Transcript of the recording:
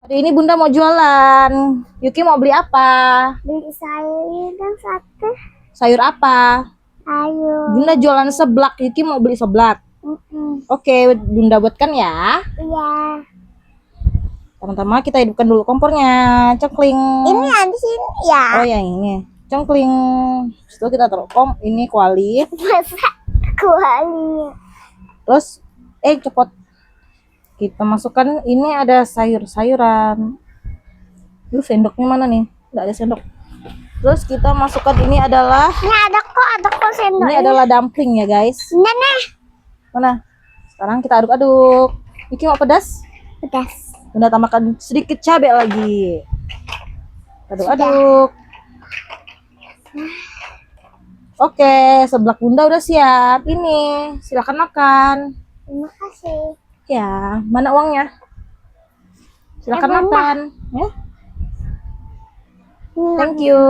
Hari ini Bunda mau jualan. Yuki mau beli apa? Beli sayur dan sate. Sayur apa? Ayo. Bunda jualan seblak. Yuki mau beli seblak. Oke, Bunda buatkan ya. Iya. Pertama kita hidupkan dulu kompornya. Cengkling. Ini ada sini ya. Oh yang ini. Cengkling. Setelah kita taruh ini kuali. Masa kuali. Terus cepot. Kita masukkan ini ada sayur-sayuran. Lu sendoknya mana nih? Nggak ada sendok. Terus kita masukkan ini adalah Ini ada kok sendok. ini adalah dumpling ya guys. Nah. Mana? Sekarang kita aduk-aduk. Yuki mau pedas? Pedas. Bunda tambahkan sedikit cabai lagi. Aduk-aduk. Oke, seblak Bunda udah siap. Ini, silakan makan. Terima kasih. Ya, mana uangnya? Silakan Bunda. makan. Ya. Thank you.